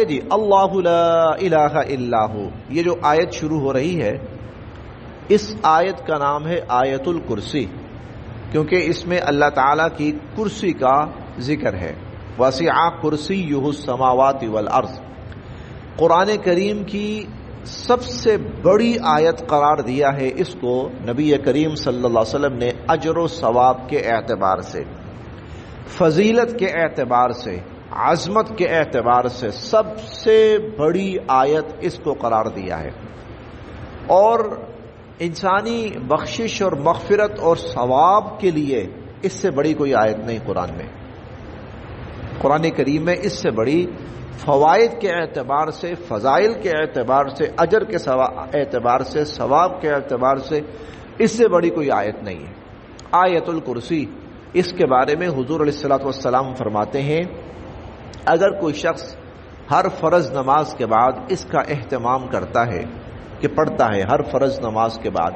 کہ جی اللہ لا الہ الا ہو، یہ جو آیت شروع ہو رہی ہے اس آیت کا نام ہے آیت الکرسی، کیونکہ اس میں اللہ تعالیٰ کی کرسی کا ذکر ہے۔ وسع کرسیہ السماوات والارض، قرآن کریم کی سب سے بڑی آیت قرار دیا ہے اس کو نبی کریم صلی اللہ علیہ وسلم نے اجر و ثواب کے اعتبار سے، فضیلت کے اعتبار سے، عظمت کے اعتبار سے سب سے بڑی آیت اس کو قرار دیا ہے۔ اور انسانی بخشش اور مغفرت اور ثواب کے لیے اس سے بڑی کوئی آیت نہیں قرآن میں۔ قرآن کریم میں اس سے بڑی فوائد کے اعتبار سے، فضائل کے اعتبار سے، اجر کے اعتبار سے، ثواب کے اعتبار سے اس سے بڑی کوئی آیت نہیں ہے۔ آیت الکرسی، اس کے بارے میں حضور علیہ الصلوۃ والسلام فرماتے ہیں اگر کوئی شخص ہر فرض نماز کے بعد اس کا اہتمام کرتا ہے کہ پڑھتا ہے ہر فرض نماز کے بعد،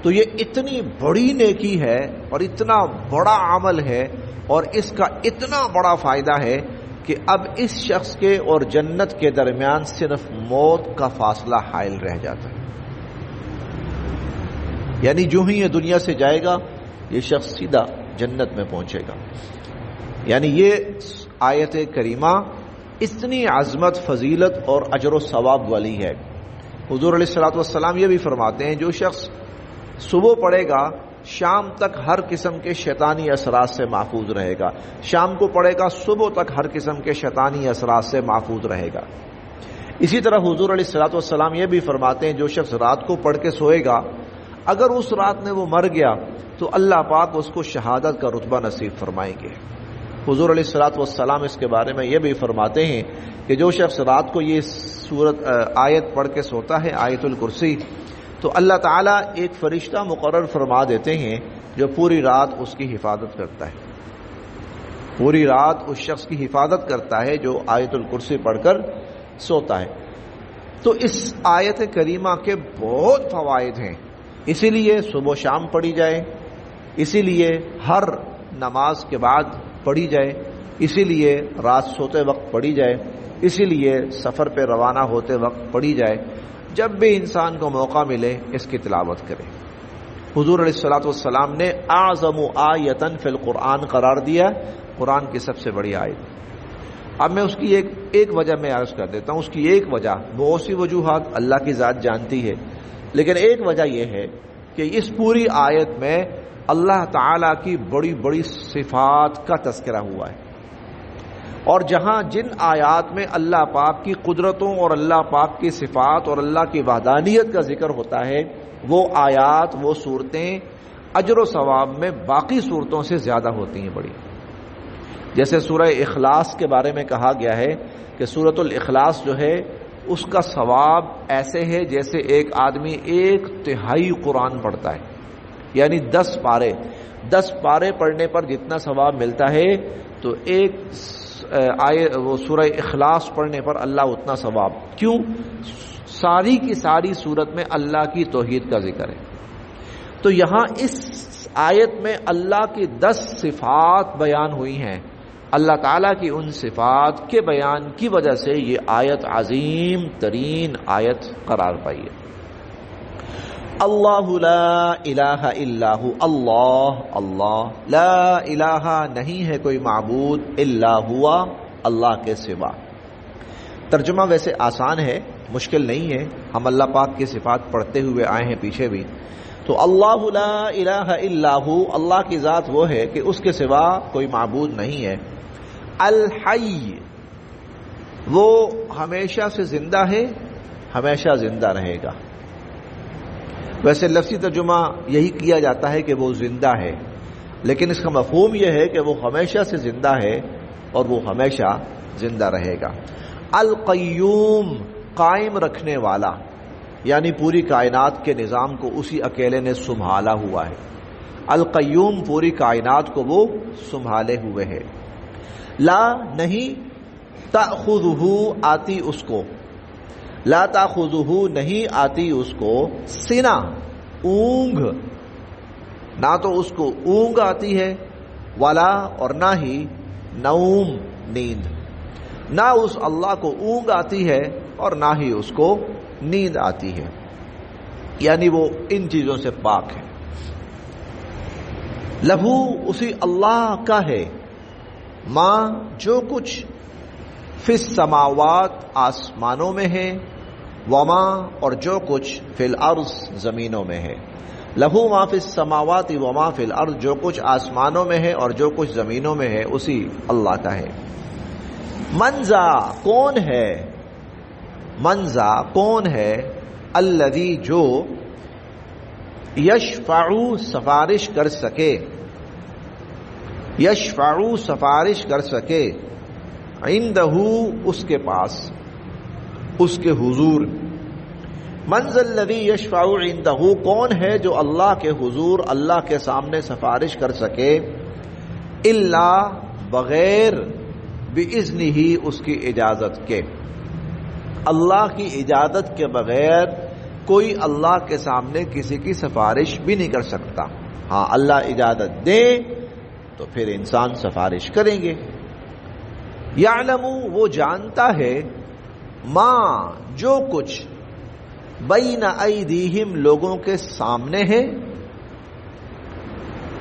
تو یہ اتنی بڑی نیکی ہے اور اتنا بڑا عمل ہے اور اس کا اتنا بڑا فائدہ ہے کہ اب اس شخص کے اور جنت کے درمیان صرف موت کا فاصلہ حائل رہ جاتا ہے۔ یعنی جو ہی یہ دنیا سے جائے گا یہ شخص سیدھا جنت میں پہنچے گا۔ یعنی یہ آیت کریمہ اتنی عظمت، فضیلت اور اجر و ثواب والی ہے۔ حضور علیہ الصلوۃ والسلام یہ بھی فرماتے ہیں جو شخص صبح پڑھے گا شام تک ہر قسم کے شیطانی اثرات سے محفوظ رہے گا، شام کو پڑھے گا صبح تک ہر قسم کے شیطانی اثرات سے محفوظ رہے گا۔ اسی طرح حضور علیہ الصلوۃ والسلام یہ بھی فرماتے ہیں جو شخص رات کو پڑھ کے سوئے گا اگر اس رات میں وہ مر گیا تو اللہ پاک اس کو شہادت کا رتبہ نصیب فرمائیں گے۔ حضور علیہ الصلوۃ والسلام اس کے بارے میں یہ بھی فرماتے ہیں کہ جو شخص رات کو یہ آیت پڑھ کے سوتا ہے آیت الکرسی، تو اللہ تعالیٰ ایک فرشتہ مقرر فرما دیتے ہیں جو پوری رات اس کی حفاظت کرتا ہے، پوری رات اس شخص کی حفاظت کرتا ہے جو آیت الکرسی پڑھ کر سوتا ہے۔ تو اس آیت کریمہ کے بہت فوائد ہیں، اسی لیے صبح و شام پڑھی جائے، اسی لیے ہر نماز کے بعد پڑھی جائے، اسی لیے رات سوتے وقت پڑھی جائے، اسی لیے سفر پہ روانہ ہوتے وقت پڑھی جائے، جب بھی انسان کو موقع ملے اس کی تلاوت کرے۔ حضور علیہ الصلوۃ والسلام نے اعظم آیۃ فی القرآن قرار دیا، قرآن کی سب سے بڑی آیت۔ اب میں اس کی ایک وجہ میں عرض کر دیتا ہوں، اس کی ایک وجہ، بہت سی وجوہات اللہ کی ذات جانتی ہے، لیکن ایک وجہ یہ ہے کہ اس پوری آیت میں اللہ تعالیٰ کی بڑی بڑی صفات کا تذکرہ ہوا ہے، اور جہاں جن آیات میں اللہ پاک کی قدرتوں اور اللہ پاک کی صفات اور اللہ کی وحدانیت کا ذکر ہوتا ہے، وہ آیات، وہ صورتیں اجر و ثواب میں باقی صورتوں سے زیادہ ہوتی ہیں بڑی۔ جیسے سورہ اخلاص کے بارے میں کہا گیا ہے کہ سورۃ الاخلاص جو ہے اس کا ثواب ایسے ہے جیسے ایک آدمی 1/3 قرآن پڑھتا ہے، یعنی 10 پارے پڑھنے پر جتنا ثواب ملتا ہے تو ایک وہ سورہ اخلاص پڑھنے پر اللہ اتنا ثواب۔ کیوں؟ ساری کی ساری صورت میں اللہ کی توحید کا ذکر ہے۔ تو یہاں اس آیت میں اللہ کی 10 صفات بیان ہوئی ہیں، اللہ تعالیٰ کی ان صفات کے بیان کی وجہ سے یہ آیت عظیم ترین آیت قرار پائی ہے۔ اللہ لا الہ الا ہو، اللہ لا الہ نہیں ہے کوئی معبود الا ہوا، اللہ کے سوا۔ ترجمہ ویسے آسان ہے، مشکل نہیں ہے، ہم اللہ پاک کی صفات پڑھتے ہوئے آئے ہیں پیچھے بھی۔ تو اللہ لا الہ الا ہو، اللہ کی ذات وہ ہے کہ اس کے سوا کوئی معبود نہیں ہے۔ الحی، وہ ہمیشہ سے زندہ ہے، ہمیشہ زندہ رہے گا۔ ویسے لفظی ترجمہ یہی کیا جاتا ہے کہ وہ زندہ ہے، لیکن اس کا مفہوم یہ ہے کہ وہ ہمیشہ سے زندہ ہے اور وہ ہمیشہ زندہ رہے گا۔ القیوم، قائم رکھنے والا، یعنی پوری کائنات کے نظام کو اسی اکیلے نے سنبھالا ہوا ہے۔ القیوم، پوری کائنات کو وہ سنبھالے ہوئے ہے۔ لا، نہیں، تأخذہ، آتی اس کو، لا تأخذہ، نہیں آتی اس کو، سنہ، اونگ، نہ تو اس کو اونگ آتی ہے، ولا، اور نہ ہی نوم، نیند۔ نہ اس اللہ کو اونگ آتی ہے اور نہ ہی اس کو نیند آتی ہے، یعنی وہ ان چیزوں سے پاک ہے۔ لہو اسی اللہ کا ہے، ماں جو کچھ فی السماوات آسمانوں میں ہے، وما اور جو کچھ فی الارض زمینوں میں ہے۔ لہو ما فی السماوات وما فی الارض، جو کچھ آسمانوں میں ہے اور جو کچھ زمینوں میں ہے اسی اللہ کا ہے۔ منزا کون ہے، منزا کون ہے، الذی جو یشفع سفارش کر سکے، یشفع سفارش کر سکے، عندہ اس کے پاس، اس کے حضور۔ من ذا الذی یشفع عندہ کون ہے جو اللہ کے حضور، اللہ کے سامنے سفارش کر سکے، الا بغیر باذنہ اس کی اجازت کے، اللہ کی اجازت کے بغیر کوئی اللہ کے سامنے کسی کی سفارش بھی نہیں کر سکتا۔ ہاں اللہ اجازت دے تو پھر انسان سفارش کریں گے۔ یعلم وہ جانتا ہے، ماں جو کچھ بین ایدیہم لوگوں کے سامنے ہے،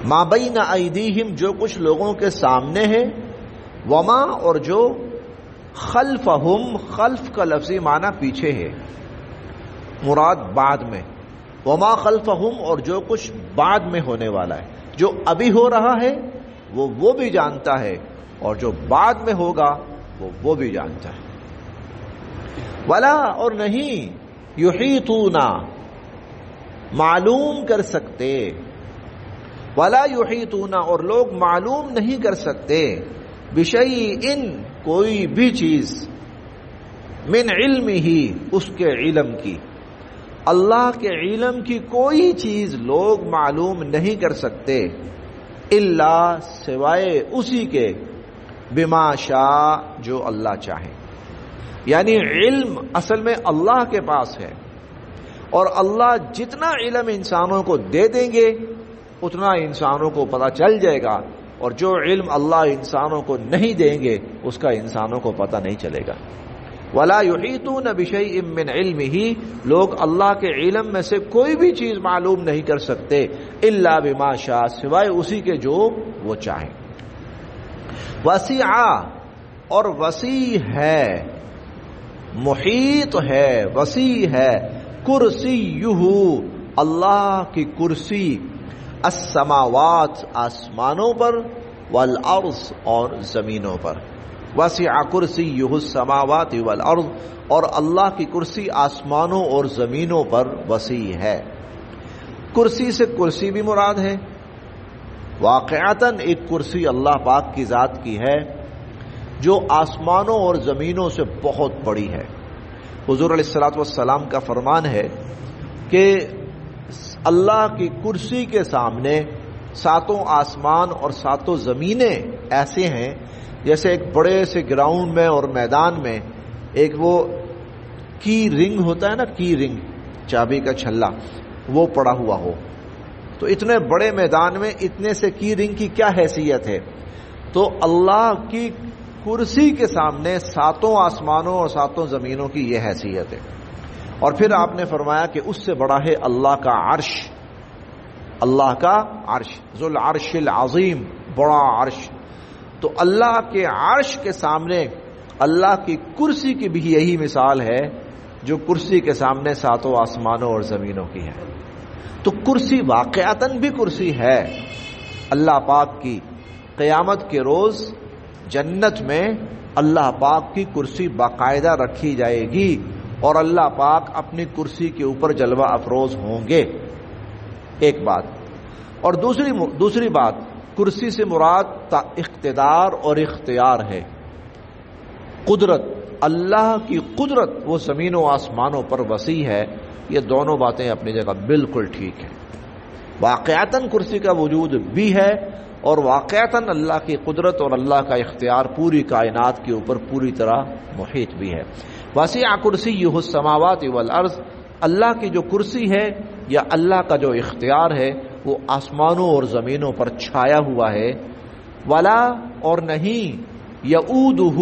ما بین ایدیہم جو کچھ لوگوں کے سامنے ہے، وما اور جو خلفہم، خلف کا لفظی معنی پیچھے ہے، مراد بعد میں، وما خلفہم اور جو کچھ بعد میں ہونے والا ہے، جو ابھی ہو رہا ہے وہ بھی جانتا ہے اور جو بعد میں ہوگا وہ بھی جانتا ہے۔ ولا اور نہیں، یحیطون معلوم کر سکتے، ولا یحیطون اور لوگ معلوم نہیں کر سکتے، بشیء کوئی بھی چیز، من علمہ اس کے علم کی، اللہ کے علم کی کوئی چیز لوگ معلوم نہیں کر سکتے، الا سوائے اسی کے، بما شاء جو اللہ چاہے۔ یعنی علم اصل میں اللہ کے پاس ہے، اور اللہ جتنا علم انسانوں کو دے دیں گے اتنا انسانوں کو پتہ چل جائے گا، اور جو علم اللہ انسانوں کو نہیں دیں گے اس کا انسانوں کو پتہ نہیں چلے گا۔ ولا یحیطون بشیء من علمہ لوگ اللہ کے علم میں سے کوئی بھی چیز معلوم نہیں کر سکتے، الا بما شاء سوائے اسی کے جو وہ چاہیں۔ وسیع اور وسیع ہے، محیط ہے، وسیع ہے، کرسیہ اللہ کی کرسی، السماوات آسمانوں پر، والارض اور زمینوں پر۔ وسع کرسیہ السماوات والارض اور اللہ کی کرسی آسمانوں اور زمینوں پر وسیع ہے۔ کرسی سے کرسی بھی مراد ہے، واقعتاً ایک کرسی اللہ پاک کی ذات کی ہے جو آسمانوں اور زمینوں سے بہت بڑی ہے۔ حضور علیہ الصلوۃ والسلام کا فرمان ہے کہ اللہ کی کرسی کے سامنے ساتوں آسمان اور ساتوں زمینیں ایسے ہیں جیسے ایک بڑے سے گراؤنڈ میں اور میدان میں ایک وہ کی رنگ ہوتا ہے نا، کی رنگ، چابی کا چھلا، وہ پڑا ہوا ہو۔ تو اتنے بڑے میدان میں اتنے سے کی رنگ کی کیا حیثیت ہے؟ تو اللہ کی کرسی کے سامنے ساتوں آسمانوں اور ساتوں زمینوں کی یہ حیثیت ہے۔ اور پھر آپ نے فرمایا کہ اس سے بڑا ہے اللہ کا عرش، اللہ کا عرش، ذو العرش العظیم، بڑا عرش۔ تو اللہ کے عرش کے سامنے اللہ کی کرسی کی بھی یہی مثال ہے جو کرسی کے سامنے ساتوں آسمانوں اور زمینوں کی ہے۔ تو کرسی واقعتاً بھی کرسی ہے اللہ پاک کی۔ قیامت کے روز جنت میں اللہ پاک کی کرسی باقاعدہ رکھی جائے گی اور اللہ پاک اپنی کرسی کے اوپر جلوہ افروز ہوں گے، ایک بات۔ اور دوسری بات، کرسی سے مراد اقتدار اور اختیار ہے، قدرت، اللہ کی قدرت وہ زمین و آسمانوں پر وسیع ہے۔ یہ دونوں باتیں اپنی جگہ بالکل ٹھیک ہیں، واقعتاً کرسی کا وجود بھی ہے اور واقعتاً اللہ کی قدرت اور اللہ کا اختیار پوری کائنات کے اوپر پوری طرح محیط بھی ہے۔ وسیع کرسیہ السماوات والارض، اللہ کی جو کرسی ہے یا اللہ کا جو اختیار ہے وہ آسمانوں اور زمینوں پر چھایا ہوا ہے۔ ولا اور نہیں، یعودہ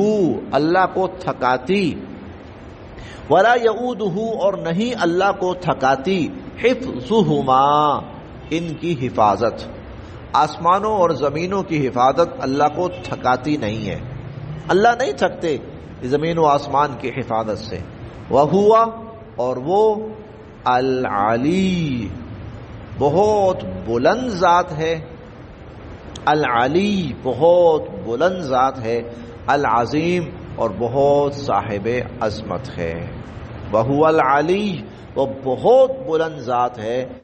اللہ کو تھکاتی، ولا یعودہ اور نہیں اللہ کو تھکاتی، حفظہما ان کی حفاظت، آسمانوں اور زمینوں کی حفاظت اللہ کو تھکاتی نہیں ہے، اللہ نہیں تھکتے زمین و آسمان کی حفاظت سے۔ وہوا اور وہ العلی بہت بلند ذات ہے، العلی بہت بلند ذات ہے، العظیم اور بہت صاحب عظمت ہے۔ وہو العلی وہ بہت بلند ذات ہے۔